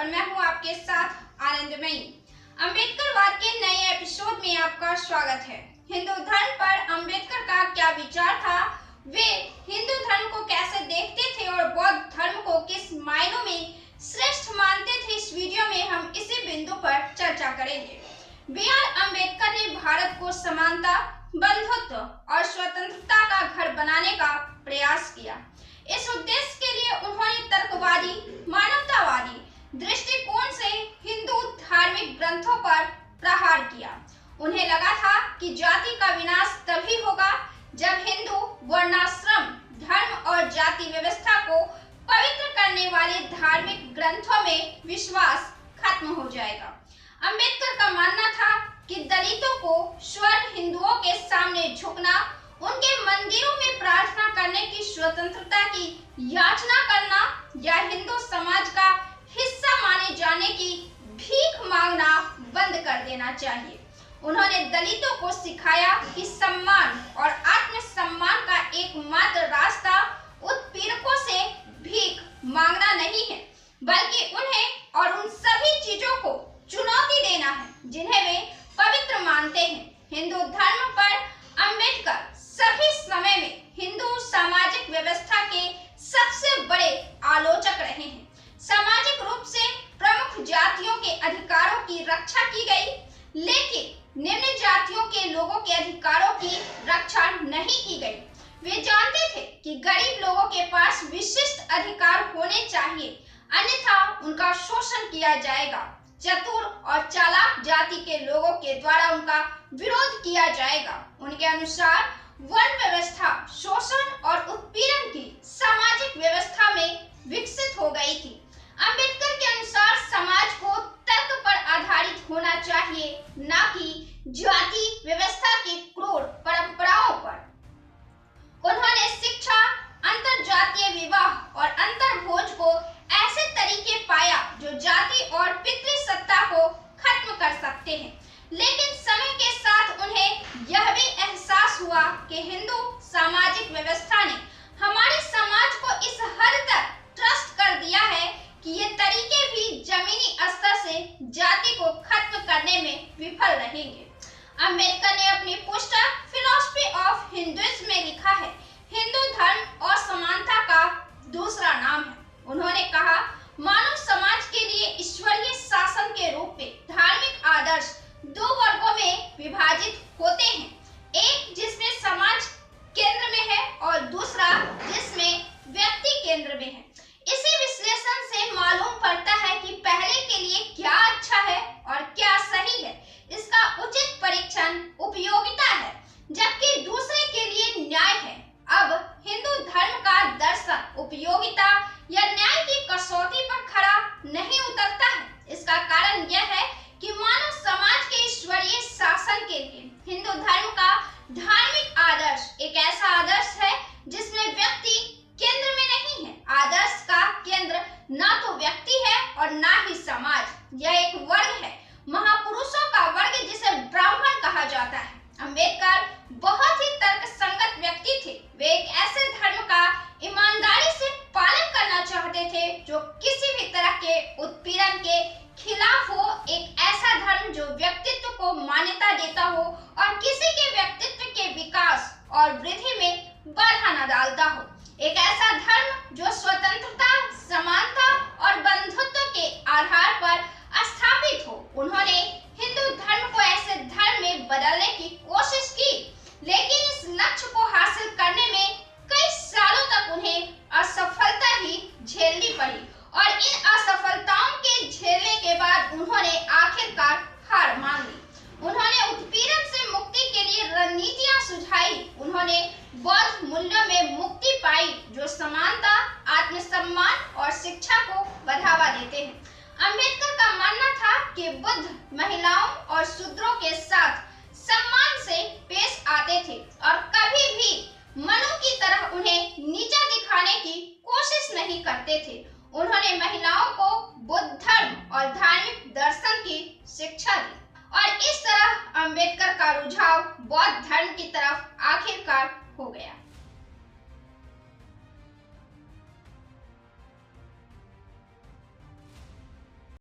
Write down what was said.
और मैं हूं आपके साथ आनंदमयी। अम्बेडकरवाद के नए एपिसोड में आपका स्वागत है। हिंदू धर्म पर अम्बेडकर का क्या विचार था, वे हिंदू धर्म को कैसे देखते थे और बौद्ध धर्म को किस मायनों में श्रेष्ठ मानते थे, इस वीडियो में हम इसी बिंदु पर चर्चा करेंगे। B.R. अम्बेडकर ने भारत को समानता, बंधुत्व और स्वतंत्रता का घर बनाने का प्रयास किया। इस उद्देश्य के लिए उन्होंने तर्कवादी, मानवतावादी दृष्टिकोण से हिंदू धार्मिक ग्रंथों पर प्रहार किया। उन्हें लगा था कि जाति का विनाश तभी होगा जब हिंदू वर्णाश्रम धर्म और जाति व्यवस्था को पवित्र करने वाले धार्मिक ग्रंथों में विश्वास खत्म हो जाएगा। अम्बेडकर का मानना था कि दलितों को स्वर्ण हिंदुओं के सामने झुकना, उनके मंदिरों में प्रार्थना करने की स्वतंत्रता की याचना करना या हिंदू समाज का हिस्सा माने जाने की भीख मांगना बंद कर देना चाहिए। उन्होंने दलितों को सिखाया कि सम्मान और आत्मसम्मान का एकमात्र रास्ता उत्पीड़कों से भीख मांगना नहीं है, बल्कि उन्हें और उन सभी चीजों को चुनौती देना है जिन्हें वे पवित्र मानते हैं। हिंदू धर्म पर अम्बेडकर सभी समय में हिंदू सामाजिक व्यवस्था के सबसे बड़े आलोचक रहे हैं। सामाजिक रूप से प्रमुख जातियों के अधिकारों की रक्षा की गई, लेकिन निम्न जातियों के लोगों के अधिकारों की रक्षा नहीं की गई। वे जानते थे कि गरीब लोगों के पास विशिष्ट अधिकार होने चाहिए, अन्यथा उनका शोषण किया जाएगा। चतुर और चालाक जाति के लोगों के द्वारा उनका विरोध किया जाएगा। उनके अनुसार वर्ण व्यवस्था शोषण और उत्पीड़न की सामाजिक व्यवस्था में विकसित हो गई थी। अम्बेडकर के अनुसार समाज को तर्क पर आधारित होना चाहिए, न कि जाति व्यवस्था की क्रूर परंपराओं पर। उन्होंने शिक्षा, अंतरजातीय विवाह और अंतर्भोज को ऐसे तरीके पाया जो जाति और पितृसत्ता को खत्म कर सकते हैं, लेकिन समय के साथ उन्हें यह भी एहसास हुआ कि हिंदू सामाजिक व्यवस्था ने हमारे समाज को इस हद तक ट्रस्ट कर दिया है कि ये तरीके भी जमीनी स्तर से जाति को खत्म करने में विफल रहेंगे। अम्बेडकर ने अपनी पुस्तक फिलॉसफी ऑफ हिंदुइज्म में लिखा है, हिंदू धर्म और समानता का दूसरा नाम है। उन्होंने कहा, मानव समाज के लिए ईश्वरीय शासन के रूप में धार्मिक आदर्श दो वर्गों में विभाजित होते हैं, एक जिसमें समाज केंद्र में है और दूसरा जिसमें व्यक्ति केंद्र में है। इसी विश्लेषण से मालूम पड़ता है कि पहले के लिए क्या अच्छा है और क्या सही है, इसका उचित परीक्षण उपयोगिता है, जबकि दूसरे के लिए न्याय है। अब हिंदू धर्म का दर्शन उपयोगिता या न्याय की कसौटी पर खरा नहीं उतरता है। इसका कारण यह है कि मानव समाज के ईश्वरीय शासन के लिए हिंदू धर्म का धार्मिक आदर्श एक ऐसा आदर्श है जिसमें व्यक्ति केंद्र में नहीं है। आदर्श का केंद्र न तो व्यक्ति है और न ही समाज, यह एक वर्ग है, महापुरुषों का वर्ग जिसे ब्राह्मण कहा जाता है। अम्बेडकर बहुत ही तर्कसंगत व्यक्ति थे। वे एक ऐसे धर्म का ईमानदारी से पालन करना चाहते थे जो किसी भी तरह के उत्पीड़न के खिलाफ हो, एक ऐसा धर्म जो व्यक्तित्व को मान्यता देता हो और किसी के व्यक्तित्व के विकास और वृद्धि में बाधा न डालता हो, एक ऐसा धर्म जो स्वतंत्रता, समानता और बंधुत्व के आधार पर स्थापित हो। उन्होंने हिंदू धर्म को ऐसे धर्म में बदलने की कोशिश की, लेकिन इस लक्ष्य को हासिल करने में कई सालों तक उन्हें असफलता ही झेलनी पड़ी और इन असफलताओं के झेलने के बाद उन्होंने आखिरकार हार मान ली। उन्होंने उत्पीड़न से मुक्ति के लिए रणनीतियां सुझाई। उन्होंने बौद्ध मूल्यों में मुक्ति पाई जो समानता, आत्मसम्मान और शिक्षा को बढ़ावा देते हैं। अम्बेडकर का मानना था कि बुद्ध महिलाओं और शूद्रों के साथ सम्मान से पेश आते थे और कभी भी मनु की तरह उन्हें नीचा दिखाने की कोशिश नहीं करते थे। उन्होंने महिलाओं को बुद्ध धर्म और धार्मिक दर्शन की शिक्षा दी और इस तरह अम्बेडकर का रुझान बौद्ध धर्म की तरफ आखिरकार हो गया।